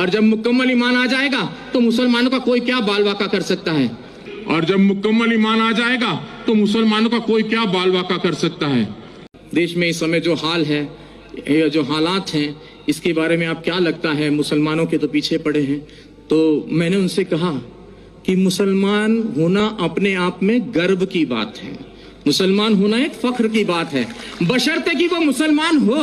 اور جب مکمل ایمان آ جائے گا تو مسلمانوں کا کوئی کیا بال واقع کر سکتا ہے، اور جب مکمل ایمان آ جائے گا تو مسلمانوں کا کوئی کیا بال واقع کر سکتا ہے۔ دیش میں اس سمے جو حال ہے، جو حالات ہیں، اس کے بارے میں آپ کیا لگتا ہے؟ مسلمانوں کے تو پیچھے پڑے ہیں۔ تو میں نے ان سے کہا کہ مسلمان ہونا اپنے آپ میں گرو کی بات ہے، مسلمان ہونا ایک فخر کی بات ہے، بشرطے کہ وہ مسلمان ہو،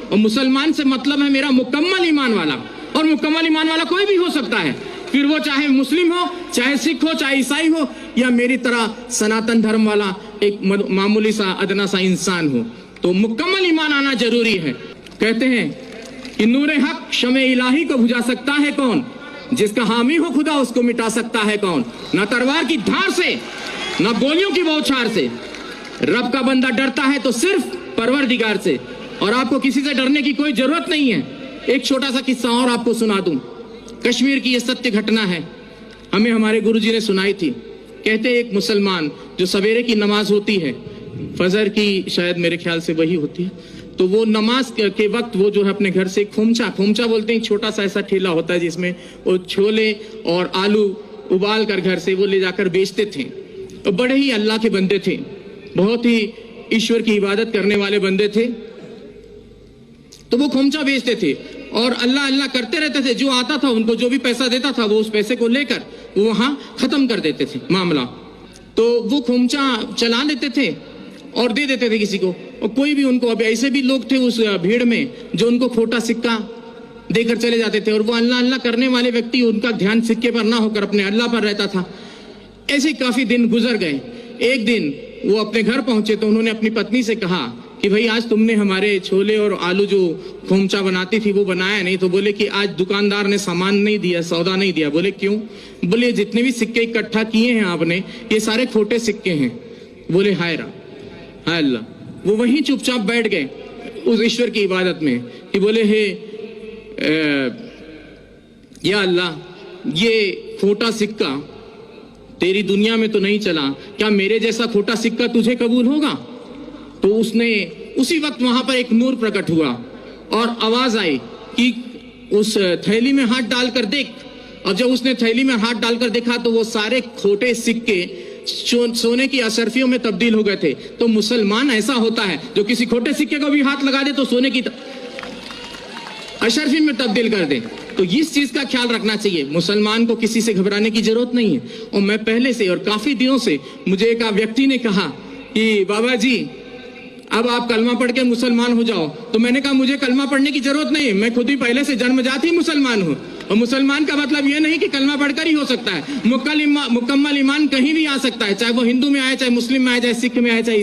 اور مسلمان سے مطلب ہے میرا مکمل ایمان والا، اور مکمل ایمان والا کوئی بھی ہو سکتا ہے، پھر وہ چاہے مسلم ہو، چاہے سکھ ہو، چاہے عیسائی ہو، یا میری طرح سناتن دھرم والا ایک معمولی سا ادنا سا انسان ہو۔ تو مکمل ایمان آنا ضروری ہے۔ کہتے ہیں کہ نور حق شمع الہی کو بجھا سکتا ہے کون؟ جس کا حامی ہو خدا اس کو مٹا سکتا ہے کون؟ نہ تلوار کی دھار سے، نہ گولیوں کی بوچھار سے۔ رب کا بندہ ڈرتا ہے تو صرف پروردگار سے، اور آپ کو کسی سے ڈرنے کی کوئی ضرورت نہیں ہے۔ ایک چھوٹا سا قصہ اور آپ کو سنا دوں، کشمیر کی یہ ستیہ گھٹنا ہے، ہمیں ہمارے گرو جی نے سنائی تھی۔ کہتے ایک مسلمان جو سویرے کی نماز ہوتی ہے، فجر کی شاید میرے خیال سے وہی ہوتی ہے، تو وہ نماز کے وقت وہ جو ہے اپنے گھر سے کھومچا بولتے ہیں، چھوٹا سا ایسا ٹھیلا ہوتا ہے جس میں وہ چھولے اور آلو ابال کر گھر سے وہ لے جا کر بیچتے تھے۔ تو بڑے ہی اللہ کے بندے تھے، بہت ہی ایشور کی عبادت کرنے والے بندے تھے۔ تو وہ کھومچا بیچتے تھے اور اللہ اللہ کرتے رہتے تھے، جو آتا تھا ان کو جو بھی پیسہ دیتا تھا وہ اس پیسے کو لے کر وہ وہاں ختم کر دیتے تھے معاملہ۔ تو وہ کھومچا چلا لیتے تھے اور دے دیتے تھے کسی کو، اور کوئی بھی ان کو، اب ایسے بھی لوگ تھے اس بھیڑ میں جو ان کو کھوٹا سکہ دے کر چلے جاتے تھے، اور وہ اللہ اللہ کرنے والے ویکتی ان کا دھیان سکے پر نہ ہو کر اپنے اللہ پر رہتا تھا۔ ایسے کافی دن گزر گئے۔ ایک دن وہ اپنے گھر پہنچے تو انہوں نے اپنی پتنی سے کہا کہ بھائی آج تم نے ہمارے چھولے اور آلو جو کھومچا بناتی تھی وہ بنایا نہیں۔ تو بولے کہ آج دکاندار نے سامان نہیں دیا، سودا نہیں دیا۔ بولے کیوں؟ بولے جتنے بھی سکے اکٹھا کیے ہیں آپ نے یہ سارے کھوٹے سکے ہیں۔ بولے ہائے اللہ۔ وہ وہیں چپ چاپ بیٹھ گئے اس ایشور کی عبادت میں کہ بولے ہے یا اللہ، یہ کھوٹا سکہ تیری دنیا میں تو نہیں چلا، کیا میرے جیسا کھوٹا سکہ تجھے قبول ہوگا؟ تو اس نے اسی وقت وہاں پر ایک نور پرکٹ ہوا اور آواز آئی کہ اس تھیلی میں ہاتھ ڈال کر دیکھ۔ اور جب اس نے تھیلی میں ہاتھ ڈال کر دیکھا تو وہ سارے کھوٹے سکے سونے کی اشرفیوں میں تبدیل ہو گئے تھے۔ تو مسلمان ایسا ہوتا ہے جو کسی کھوٹے سکے کو بھی ہاتھ لگا دے تو سونے کی اشرفی میں تبدیل کر دے۔ تو اس چیز کا خیال رکھنا چاہیے، مسلمان کو کسی سے گھبرانے کی ضرورت نہیں ہے۔ اور میں پہلے سے اور کافی دنوں سے مجھے ایک ویکتی نے کہا کہ بابا جی اب آپ کلمہ پڑھ کے مسلمان ہو جاؤ۔ تو میں نے کہا مجھے کلمہ پڑھنے کی ضرورت نہیں ہے، میں خود ہی پہلے سے جنم جات ہی مسلمان ہوں۔ اور مسلمان کا مطلب یہ نہیں کہ کلمہ پڑھ کر ہی ہو سکتا ہے، مکمل ایمان کہیں بھی آ سکتا ہے، چاہے وہ ہندو میں آئے، چاہے مسلم میں آئے، چاہے سکھ میں آئے، چاہے